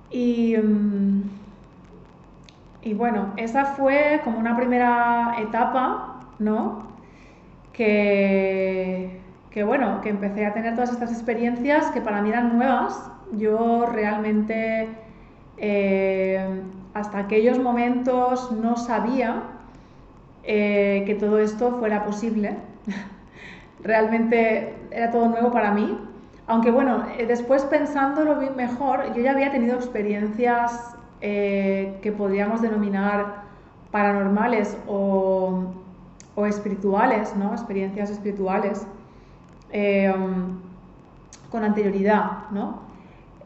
Y, y bueno, esa fue como una primera etapa, ¿no? Que bueno, que empecé a tener todas estas experiencias que para mí eran nuevas. Yo realmente hasta aquellos momentos no sabía que todo esto fuera posible. Realmente era todo nuevo para mí. Aunque bueno, después pensándolo bien mejor, yo ya había tenido experiencias que podríamos denominar paranormales o espirituales, ¿no? Experiencias espirituales eh, con anterioridad, ¿no?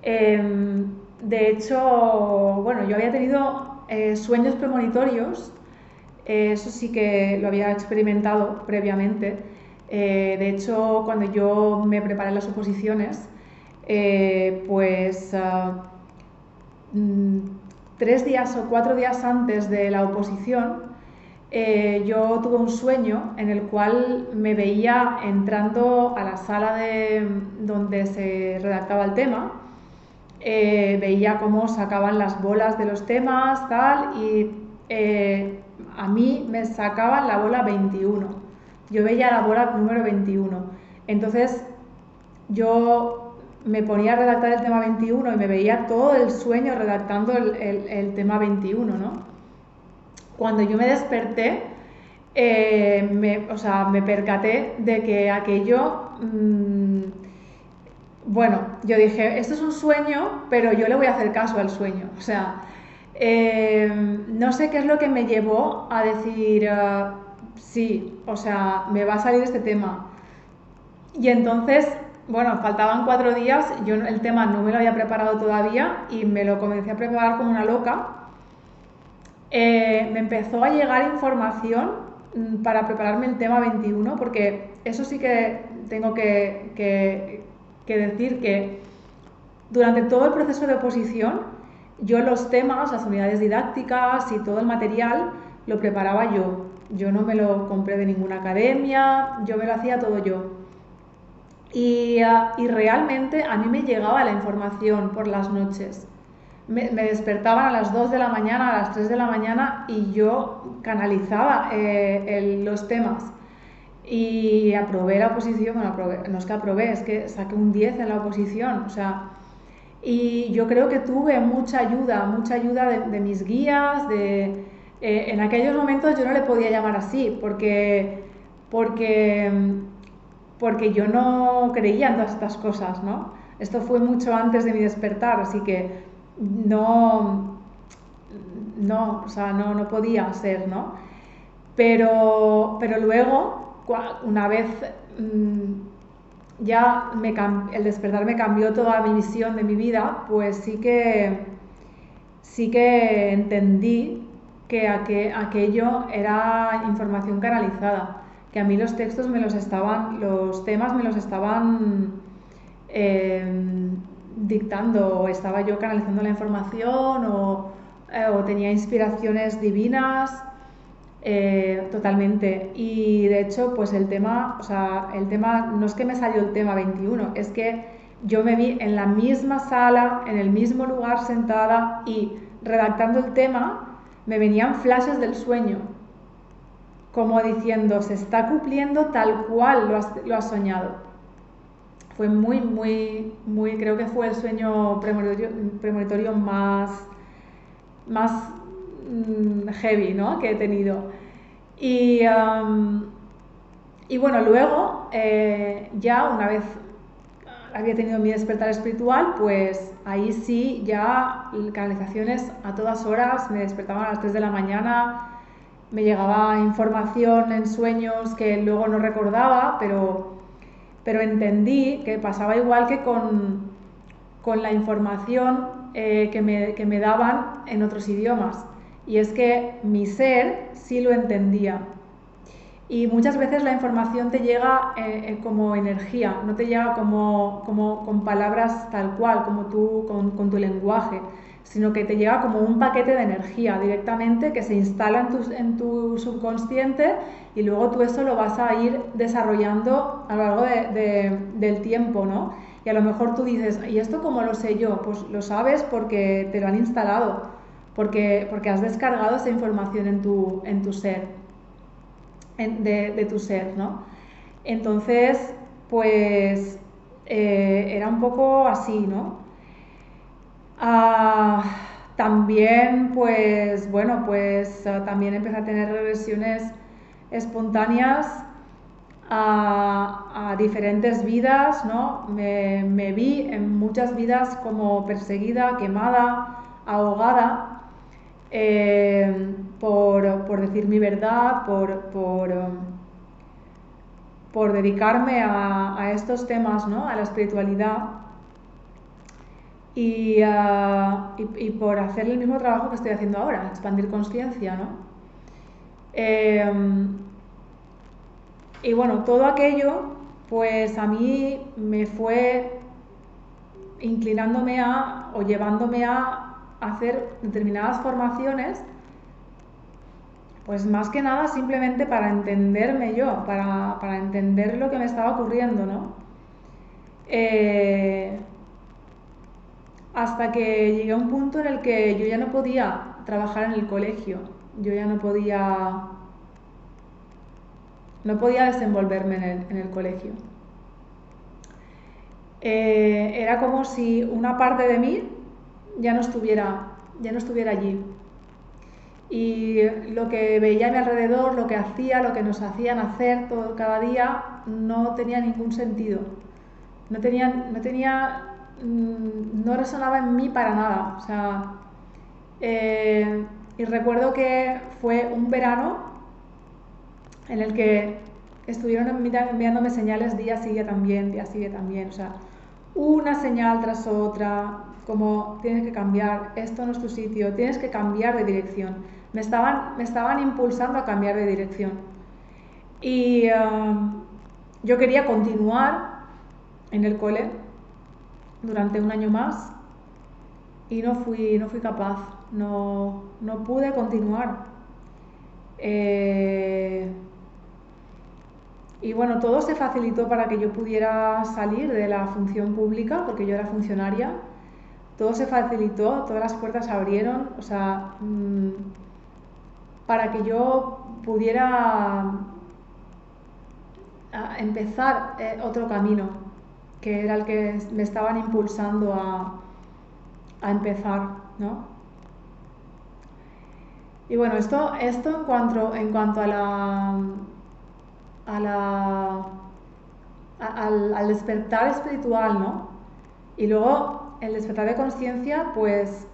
De hecho, bueno, yo había tenido sueños premonitorios, eso sí que lo había experimentado previamente. De hecho, cuando yo me preparé las oposiciones, pues 3 días o 4 días antes de la oposición, yo tuve un sueño en el cual me veía entrando a la sala donde se redactaba el tema. Veía cómo sacaban las bolas de los temas, tal, y a mí me sacaban la bola 21. Yo veía la bola número 21. Entonces yo me ponía a redactar el tema 21 y me veía todo el sueño redactando el tema 21, ¿no? Cuando yo me desperté, o sea, me percaté de que aquello, bueno, yo dije, esto es un sueño, pero yo le voy a hacer caso al sueño. O sea, no sé qué es lo que me llevó a decir, sí, o sea, me va a salir este tema. Y entonces, bueno, faltaban 4 días, yo el tema no me lo había preparado todavía y me lo comencé a preparar como una loca. Me empezó a llegar información para prepararme el tema 21, porque eso sí que tengo que decir que durante todo el proceso de oposición, yo los temas, las unidades didácticas y todo el material lo preparaba yo. Yo no me lo compré de ninguna academia, yo me lo hacía todo yo. Y realmente a mí me llegaba la información por las noches. Me despertaban a las 2 de la mañana, a las 3 de la mañana y yo canalizaba los temas. Y aprobé la oposición, bueno, no es que aprobé, es que saqué un 10 en la oposición, o sea, y yo creo que tuve mucha ayuda de mis guías, en aquellos momentos yo no le podía llamar así, porque, porque yo no creía en todas estas cosas, ¿no? Esto fue mucho antes de mi despertar, así que no, no, o sea, no podía ser, ¿no? Pero luego, una vez ya el despertar me cambió toda mi visión de mi vida, pues sí que entendí que aquello era información canalizada, que a mí los textos los temas me los estaban dictando, o estaba yo canalizando la información, o tenía inspiraciones divinas, totalmente. Y de hecho, pues el tema, o sea, el tema, no es que me salió el tema 21, es que yo me vi en la misma sala, en el mismo lugar sentada y redactando el tema, me venían flashes del sueño, como diciendo, se está cumpliendo tal cual lo has soñado. Fue muy, creo que fue el sueño premonitorio más heavy, ¿no? Que he tenido. Y, y bueno, luego, ya una vez había tenido mi despertar espiritual, pues ahí sí, ya canalizaciones a todas horas, me despertaban a las 3 de la mañana, me llegaba información en sueños que luego no recordaba, pero entendí que pasaba igual que con la información que me daban en otros idiomas. Y es que mi ser sí lo entendía. Y muchas veces la información te llega como energía, no te llega como con palabras tal cual, como tú, con tu lenguaje, sino que te llega como un paquete de energía directamente que se instala en tu subconsciente, y luego tú eso lo vas a ir desarrollando a lo largo del tiempo, ¿no? Y a lo mejor tú dices, ¿y esto cómo lo sé yo? Pues lo sabes porque te lo han instalado, porque has descargado esa información en tu ser, de tu ser, ¿no? Entonces, pues era un poco así, ¿no? Ah, también, pues, bueno, pues también empecé a tener regresiones espontáneas a diferentes vidas, ¿no? Me vi en muchas vidas como perseguida, quemada, ahogada, por decir mi verdad, por dedicarme a estos temas, ¿no? A la espiritualidad y por hacer el mismo trabajo que estoy haciendo ahora, expandir conciencia, ¿no? Y bueno, todo aquello, pues a mí me fue inclinándome o llevándome a hacer determinadas formaciones, pues más que nada simplemente para entenderme yo, para entender lo que me estaba ocurriendo, ¿no? Hasta que llegué a un punto en el que yo ya no podía trabajar en el colegio, yo ya no podía desenvolverme en el colegio. Era como si una parte de mí ya no estuviera allí. Y lo que veía a mi alrededor, lo que hacía, lo que nos hacían hacer cada día, no tenía ningún sentido. No resonaba en mí para nada. O sea, y recuerdo que fue un verano en el que estuvieron enviándome señales día sigue también, día sigue también. O sea, una señal tras otra, como tienes que cambiar, esto no es tu sitio, tienes que cambiar de dirección. Me estaban impulsando a cambiar de dirección. Y yo quería continuar en el cole durante un año más y no fui capaz, no pude continuar. Y bueno, todo se facilitó para que yo pudiera salir de la función pública, porque yo era funcionaria. Todo se facilitó, todas las puertas se abrieron, o sea, para que yo pudiera empezar otro camino, que era el que me estaban impulsando a empezar, ¿no? Y bueno, esto en cuanto al despertar espiritual, ¿no? Y luego el despertar de conciencia, pues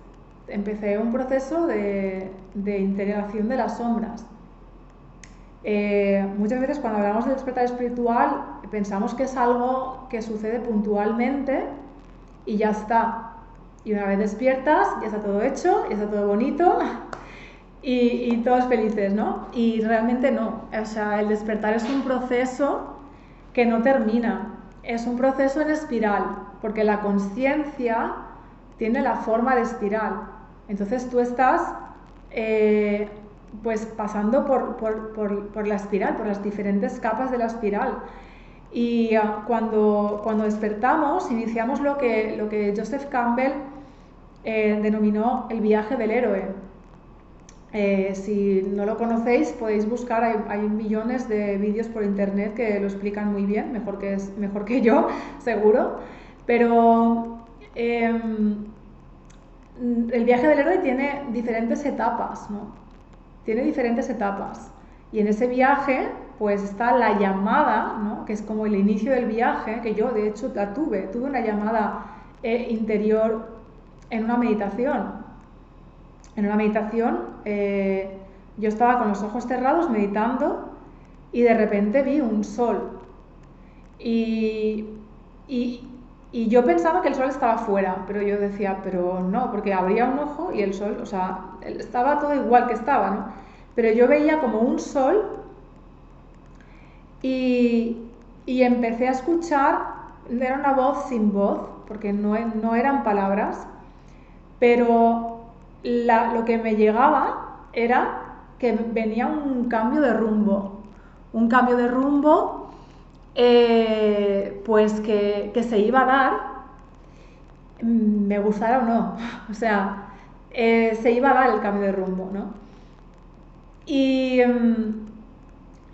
empecé un proceso de integración de las sombras. Muchas veces cuando hablamos de despertar espiritual pensamos que es algo que sucede puntualmente y ya está. Y una vez despiertas, ya está todo hecho, ya está todo bonito y todos felices, ¿no? Y realmente no. O sea, el despertar es un proceso que no termina. Es un proceso en espiral, porque la conciencia tiene la forma de espiral. Entonces tú estás pues pasando por la espiral, por las diferentes capas de la espiral. Y cuando despertamos, iniciamos lo que Joseph Campbell denominó el viaje del héroe. Si no lo conocéis, podéis buscar, hay millones de vídeos por internet que lo explican muy bien, mejor que yo, seguro. Pero el viaje del héroe tiene diferentes etapas, ¿no? Tiene diferentes etapas. Y en ese viaje, pues está la llamada, ¿no? Que es como el inicio del viaje, que yo de hecho la tuve una llamada interior en una meditación. En una meditación yo estaba con los ojos cerrados meditando y de repente vi un sol. Y yo pensaba que el sol estaba fuera, pero yo decía, pero no, porque abría un ojo y el sol, o sea, estaba todo igual que estaba, ¿no? Pero yo veía como un sol y empecé a escuchar, era una voz sin voz, porque no eran palabras, pero lo que me llegaba era que venía un cambio de rumbo pues que se iba a dar, me gustara o no, o sea, se iba a dar el cambio de rumbo, ¿no? Y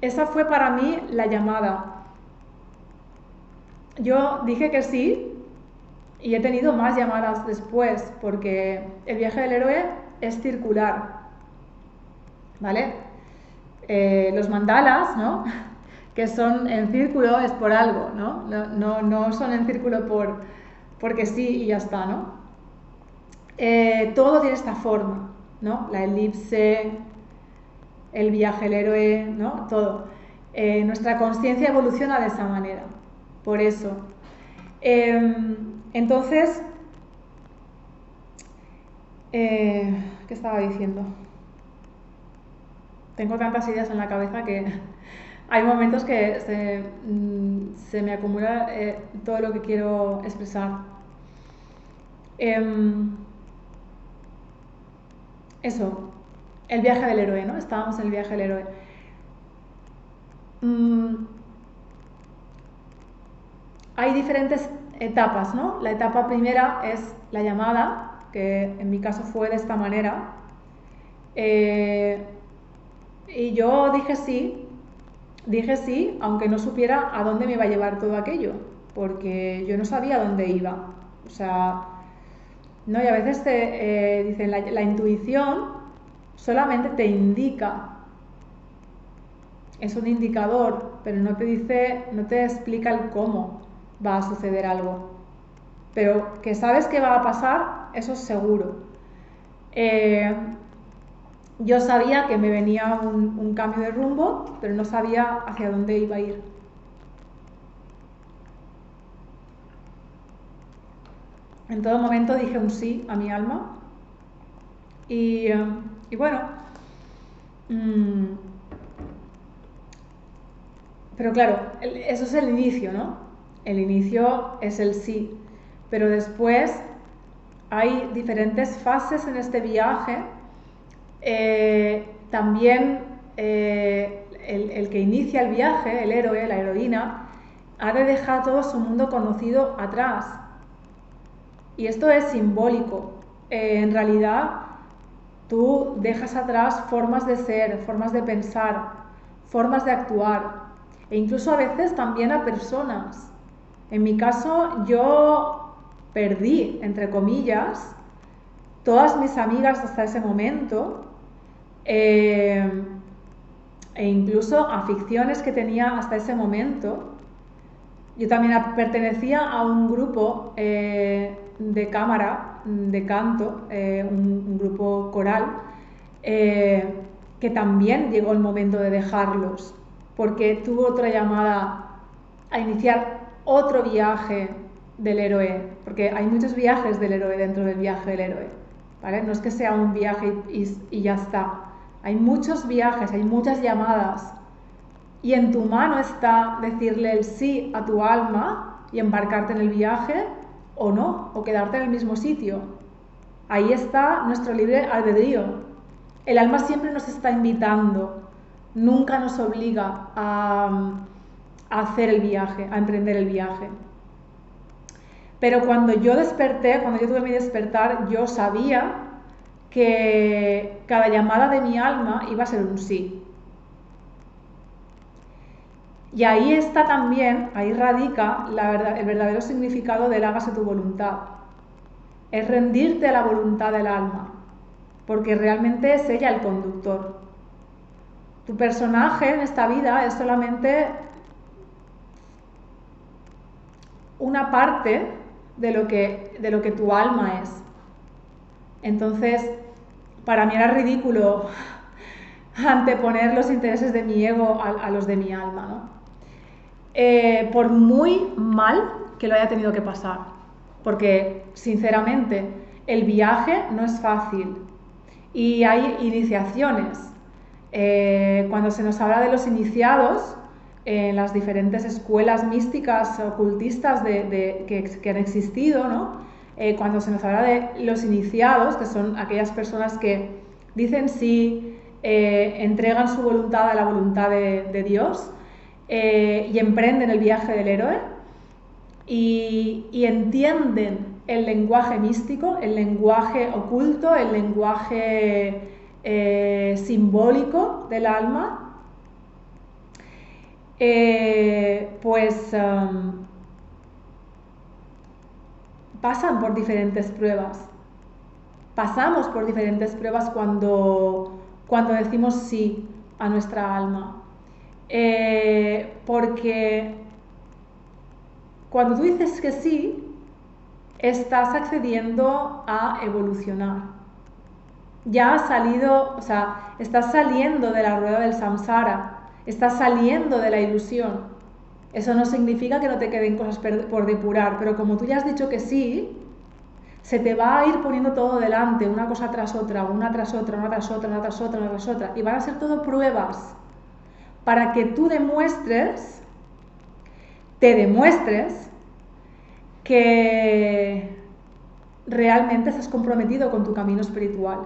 esa fue para mí la llamada. Yo dije que sí y he tenido más llamadas después, porque el viaje del héroe es circular, ¿vale? Los mandalas, ¿no? Que son en círculo es por algo, ¿no? No son en círculo porque sí y ya está, ¿no? Todo tiene esta forma, ¿no? La elipse, el viaje del héroe, ¿no? Todo. Nuestra conciencia evoluciona de esa manera, por eso. Entonces, ¿qué estaba diciendo? Tengo tantas ideas en la cabeza que hay momentos que se me acumula todo lo que quiero expresar. Eso, el viaje del héroe, ¿no? Estábamos en el viaje del héroe. Hay diferentes etapas, ¿no? La etapa primera es la llamada, que en mi caso fue de esta manera. Y yo dije sí, aunque no supiera a dónde me iba a llevar todo aquello, porque yo no sabía a dónde iba. O sea, no, y a veces te dicen la intuición solamente te indica, es un indicador, pero no te explica el cómo va a suceder algo. Pero que sabes que va a pasar, eso es seguro. Yo sabía que me venía un cambio de rumbo, pero no sabía hacia dónde iba a ir. En todo momento dije un sí a mi alma y bueno, pero claro, eso es el inicio, ¿no? El inicio es el sí, pero después hay diferentes fases en este viaje. También el que inicia el viaje, el héroe, la heroína, ha de dejar todo su mundo conocido atrás. Y esto es simbólico. En realidad, tú dejas atrás formas de ser, formas de pensar, formas de actuar, e incluso a veces también a personas. En mi caso, yo perdí, entre comillas, todas mis amigas hasta ese momento, e incluso aficiones que tenía hasta ese momento. Yo también pertenecía a un grupo de cámara, de canto, un grupo coral, que también llegó el momento de dejarlos, porque tuvo otra llamada a iniciar otro viaje del héroe, porque hay muchos viajes del héroe dentro del viaje del héroe, ¿vale? No es que sea un viaje y ya está, hay muchos viajes, hay muchas llamadas. Y en tu mano está decirle el sí a tu alma y embarcarte en el viaje o no, o quedarte en el mismo sitio. Ahí está nuestro libre albedrío. El alma siempre nos está invitando, nunca nos obliga a hacer el viaje, a emprender el viaje. Pero cuando yo desperté, cuando yo tuve mi despertar, yo sabía que cada llamada de mi alma iba a ser un sí. Y ahí está también, ahí radica el verdadero significado del hágase tu voluntad. Es rendirte a la voluntad del alma, porque realmente es ella el conductor. Tu personaje en esta vida es solamente una parte de lo que tu alma es. Entonces, para mí era ridículo anteponer los intereses de mi ego a los de mi alma, ¿no? Por muy mal que lo haya tenido que pasar, porque sinceramente el viaje no es fácil y hay iniciaciones. Cuando se nos habla de los iniciados en las diferentes escuelas místicas ocultistas que han existido, ¿no? Cuando se nos habla de los iniciados, que son aquellas personas que dicen sí, entregan su voluntad a la voluntad de Dios, y emprenden el viaje del héroe y entienden el lenguaje místico, el lenguaje oculto, el lenguaje simbólico del alma, pasan por diferentes pruebas. Pasamos por diferentes pruebas cuando decimos sí a nuestra alma. Porque cuando tú dices que sí, estás accediendo a evolucionar. Ya has salido, o sea, estás saliendo de la rueda del samsara, estás saliendo de la ilusión. Eso no significa que no te queden cosas por depurar, pero como tú ya has dicho que sí, se te va a ir poniendo todo delante, una cosa tras otra, una tras otra, una tras otra, una tras otra, una tras otra, y van a ser todo pruebas para que tú te demuestres que realmente estás comprometido con tu camino espiritual,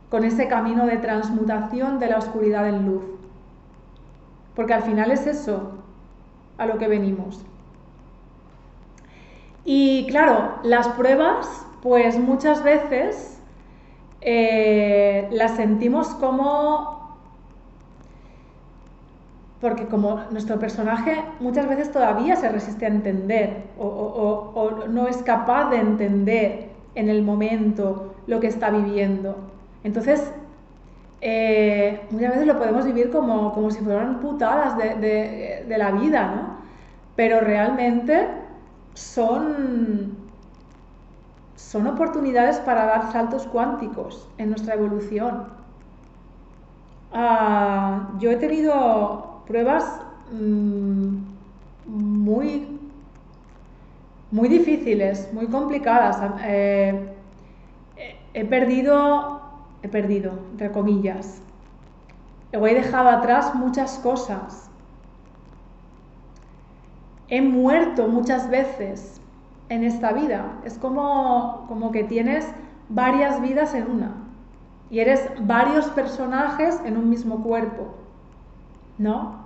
con ese camino de transmutación de la oscuridad en luz. Porque al final es eso a lo que venimos. Y claro, las pruebas, pues muchas veces las sentimos porque como nuestro personaje muchas veces todavía se resiste a entender o no es capaz de entender en el momento lo que está viviendo. Entonces, muchas veces lo podemos vivir como si fueran putadas de la vida, ¿no? Pero realmente son oportunidades para dar saltos cuánticos en nuestra evolución. Yo he tenido pruebas muy difíciles, muy complicadas. He perdido, entre comillas. He dejado atrás muchas cosas. He muerto muchas veces en esta vida. Es como que tienes varias vidas en una. Y eres varios personajes en un mismo cuerpo, ¿no?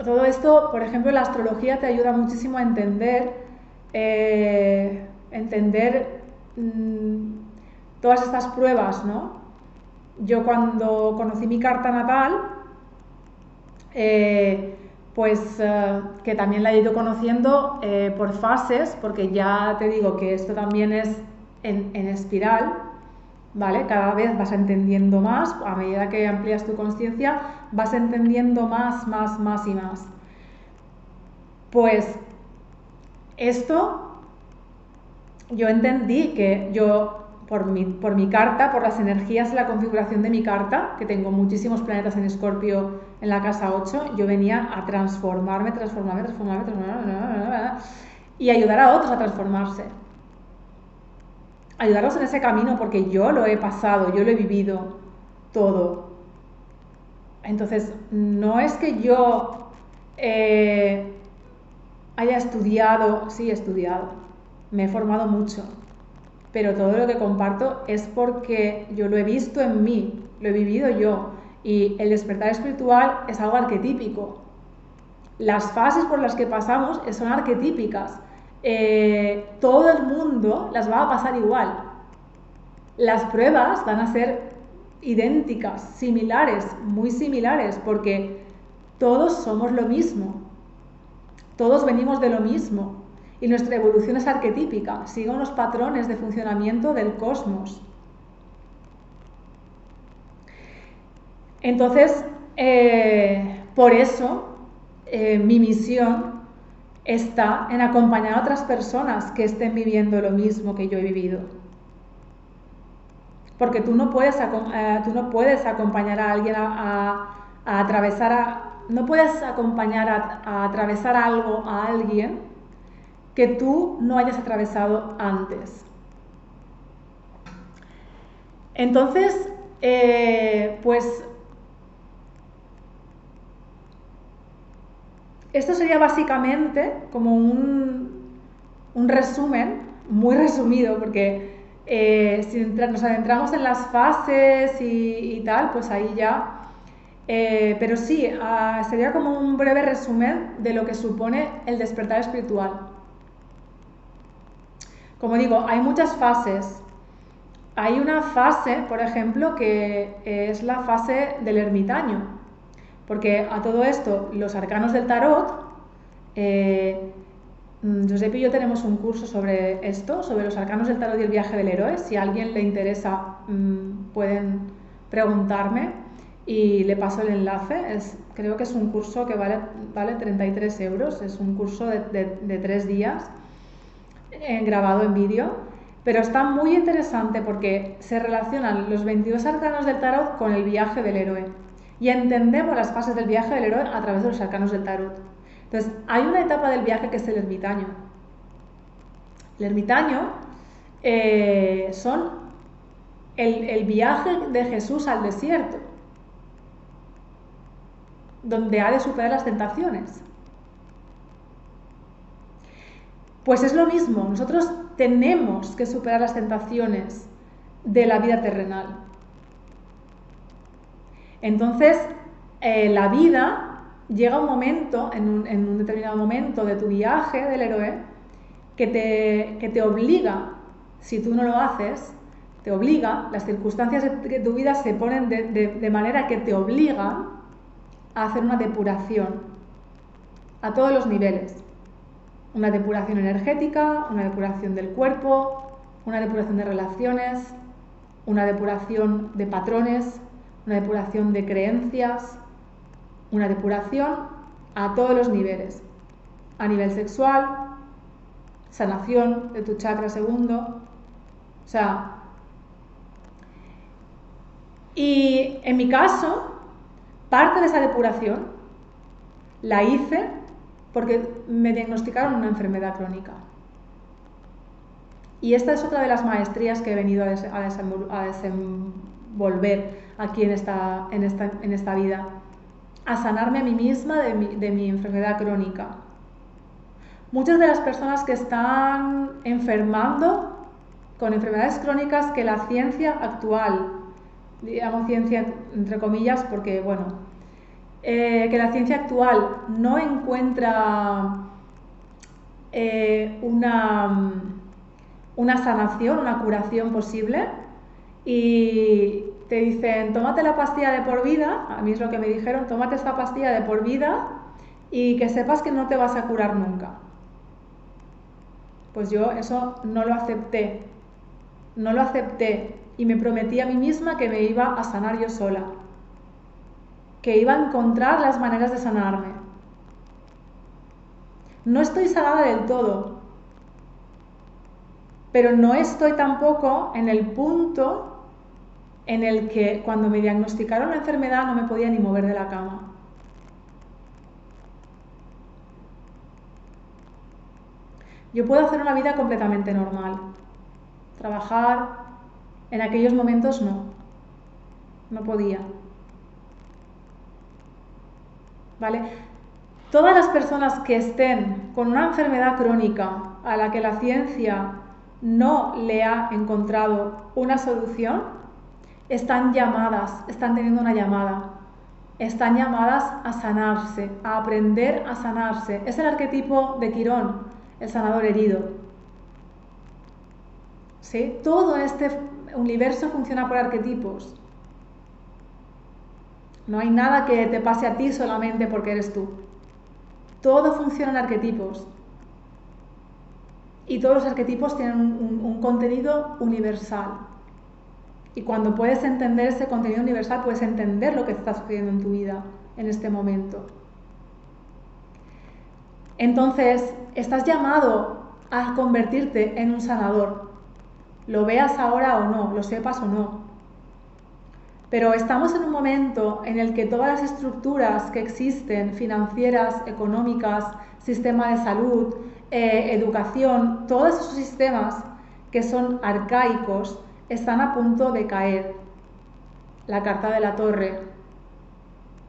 Todo esto, por ejemplo, la astrología te ayuda muchísimo a entender todas estas pruebas, ¿no? Yo cuando conocí mi carta natal, que también la he ido conociendo por fases, porque ya te digo que esto también es en espiral, ¿vale? Cada vez vas entendiendo más, a medida que amplías tu conciencia, vas entendiendo más y más. Pues esto, yo entendí que yo, por mi carta, por las energías de la configuración de mi carta, que tengo muchísimos planetas en Escorpio en la casa 8, yo venía a transformarme y ayudar a otros a transformarse. Ayudarlos en ese camino porque yo lo he pasado, yo lo he vivido todo. Entonces, no es que yo haya estudiado, sí he estudiado, me he formado mucho, pero todo lo que comparto es porque yo lo he visto en mí, lo he vivido yo, y el despertar espiritual es algo arquetípico. Las fases por las que pasamos son arquetípicas. Todo el mundo las va a pasar igual. Las pruebas van a ser idénticas, similares, muy similares, porque todos somos lo mismo. Todos venimos de lo mismo. Y nuestra evolución es arquetípica, sigue unos patrones de funcionamiento del cosmos. Entonces, por eso, mi misión está en acompañar a otras personas que estén viviendo lo mismo que yo he vivido. Porque tú no puedes acompañar a alguien a atravesar, no puedes acompañar a atravesar algo a alguien que tú no hayas atravesado antes. Entonces, pues esto sería básicamente como un resumen, muy resumido, porque si nos adentramos en las fases y tal, pues ahí ya Pero sí, sería como un breve resumen de lo que supone el despertar espiritual. Como digo, hay muchas fases. Hay una fase, por ejemplo, que es la fase del ermitaño, porque a todo esto, los arcanos del tarot, Josep y yo tenemos un curso sobre esto, sobre los arcanos del tarot y el viaje del héroe. Si a alguien le interesa, pueden preguntarme y le paso el enlace. Creo que es un curso que vale 33 euros, es un curso de 3 días grabado en vídeo, pero está muy interesante porque se relacionan los 22 arcanos del tarot con el viaje del héroe y entendemos las fases del viaje del héroe a través de los arcanos del tarot. Entonces, hay una etapa del viaje que es el ermitaño. El ermitaño son el viaje de Jesús al desierto, donde ha de superar las tentaciones. Pues es lo mismo, nosotros tenemos que superar las tentaciones de la vida terrenal. Entonces, la vida llega un momento, en un determinado momento de tu viaje del héroe, que te obliga, si tú no lo haces, te obliga, las circunstancias de tu vida se ponen de manera que te obligan a hacer una depuración a todos los niveles. Una depuración energética, una depuración del cuerpo, una depuración de relaciones, una depuración de patrones, una depuración de creencias, una depuración a todos los niveles. A nivel sexual, sanación de tu chakra segundo. O sea, y en mi caso, parte de esa depuración la hice porque me diagnosticaron una enfermedad crónica. Y esta es otra de las maestrías que he venido a desenvolver aquí en esta vida, a sanarme a mí misma de mi enfermedad crónica. Muchas de las personas que están enfermando con enfermedades crónicas que la ciencia actual, digamos ciencia entre comillas porque, bueno, que la ciencia actual no encuentra una sanación, una curación posible, y te dicen, tómate la pastilla de por vida, a mí es lo que me dijeron, tómate esta pastilla de por vida y que sepas que no te vas a curar nunca. Pues yo eso no lo acepté y me prometí a mí misma que me iba a sanar yo sola, que iba a encontrar las maneras de sanarme. No estoy sanada del todo, pero no estoy tampoco en el punto en el que cuando me diagnosticaron la enfermedad no me podía ni mover de la cama. Yo puedo hacer una vida completamente normal, trabajar, en aquellos momentos no podía. ¿Vale? Todas las personas que estén con una enfermedad crónica a la que la ciencia no le ha encontrado una solución, están teniendo una llamada, están llamadas a sanarse, a aprender a sanarse. Es el arquetipo de Quirón, el sanador herido. ¿Sí? Todo este universo funciona por arquetipos. No hay nada que te pase a ti solamente porque eres tú. Todo funciona en arquetipos. Y todos los arquetipos tienen un contenido universal. Y cuando puedes entender ese contenido universal, puedes entender lo que está sucediendo en tu vida en este momento. Entonces, estás llamado a convertirte en un sanador. Lo veas ahora o no, lo sepas o no. Pero estamos en un momento en el que todas las estructuras que existen, financieras, económicas, sistema de salud, educación, todos esos sistemas que son arcaicos, están a punto de caer. La carta de la torre.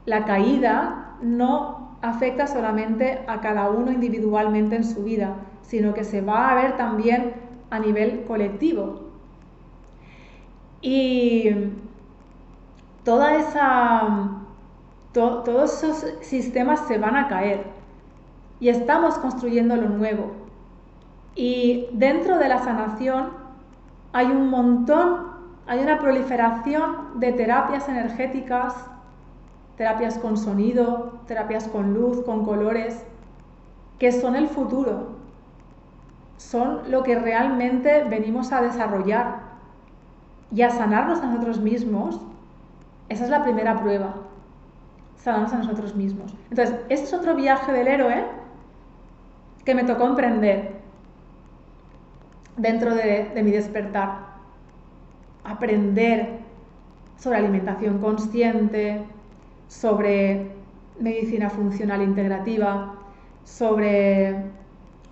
La caída no afecta solamente a cada uno individualmente en su vida, sino que se va a ver también a nivel colectivo. Y toda esa todos esos sistemas se van a caer y estamos construyendo lo nuevo. Y dentro de la sanación hay un montón, hay una proliferación de terapias energéticas, terapias con sonido, terapias con luz, con colores, que son el futuro, son lo que realmente venimos a desarrollar y a sanarnos a nosotros mismos. Esa es la primera prueba, sanarnos a nosotros mismos. Entonces, este es otro viaje del héroe que me tocó emprender dentro de mi despertar. Aprender sobre alimentación consciente, sobre medicina funcional integrativa, sobre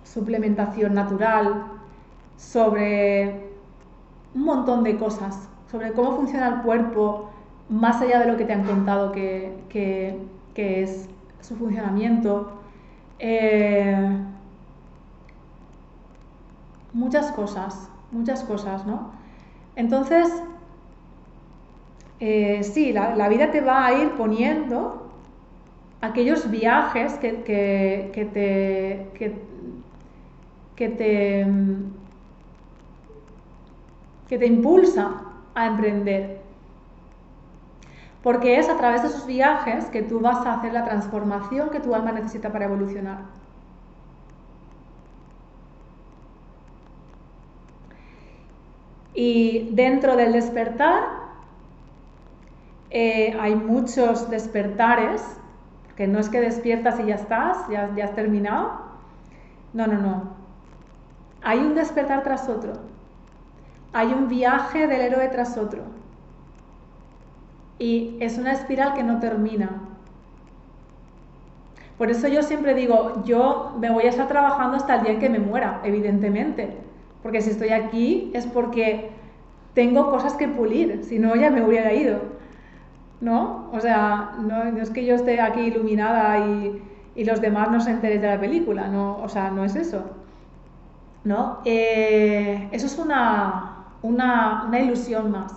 suplementación natural, sobre un montón de cosas, sobre cómo funciona el cuerpo, más allá de lo que te han contado que es su funcionamiento. Muchas cosas, ¿no? Entonces, sí, la vida te va a ir poniendo aquellos viajes que te impulsa a emprender. Porque es a través de esos viajes que tú vas a hacer la transformación que tu alma necesita para evolucionar. Y dentro del despertar hay muchos despertares, que no es que despiertas y ya estás, ya has terminado. No. Hay un despertar tras otro. Hay un viaje del héroe tras otro. Y es una espiral que no termina. Por eso yo siempre digo, yo me voy a estar trabajando hasta el día en que me muera, evidentemente. Porque si estoy aquí es porque tengo cosas que pulir, si no ya me hubiera ido, ¿no? O sea, no es que yo esté aquí iluminada y los demás no se enteren de la película, no, o sea, no es eso, ¿no? Eso es una ilusión más.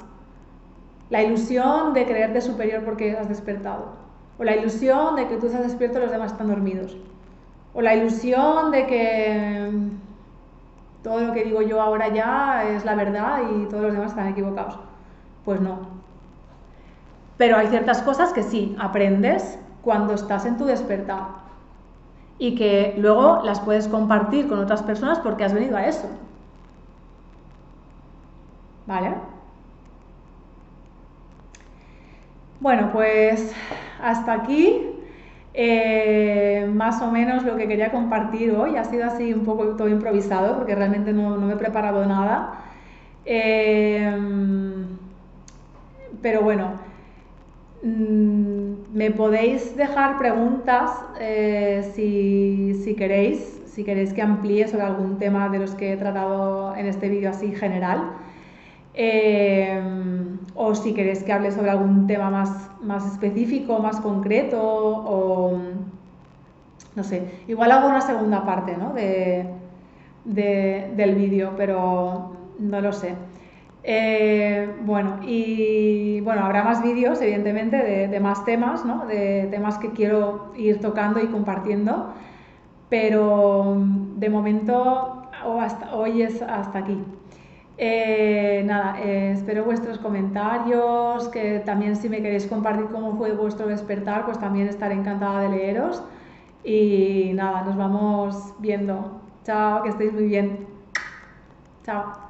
La ilusión de creerte superior porque has despertado. O la ilusión de que tú estás despierto y los demás están dormidos. O la ilusión de que todo lo que digo yo ahora ya es la verdad y todos los demás están equivocados. Pues no. Pero hay ciertas cosas que sí, aprendes cuando estás en tu despertar. Y que luego las puedes compartir con otras personas porque has venido a eso. ¿Vale? Bueno, pues hasta aquí más o menos lo que quería compartir hoy. Ha sido así un poco todo improvisado porque realmente no me he preparado nada. Pero bueno, me podéis dejar preguntas si queréis que amplíe sobre algún tema de los que he tratado en este vídeo así general. O si queréis que hable sobre algún tema más específico, más concreto, o no sé, igual hago una segunda parte, ¿no? del vídeo, pero no lo sé. Bueno, habrá más vídeos, evidentemente, de más temas, ¿no? De temas que quiero ir tocando y compartiendo, pero de momento hoy es hasta aquí. Espero vuestros comentarios, que también si me queréis compartir cómo fue vuestro despertar, pues también estaré encantada de leeros. Y nada, nos vamos viendo. Chao, que estéis muy bien. Chao.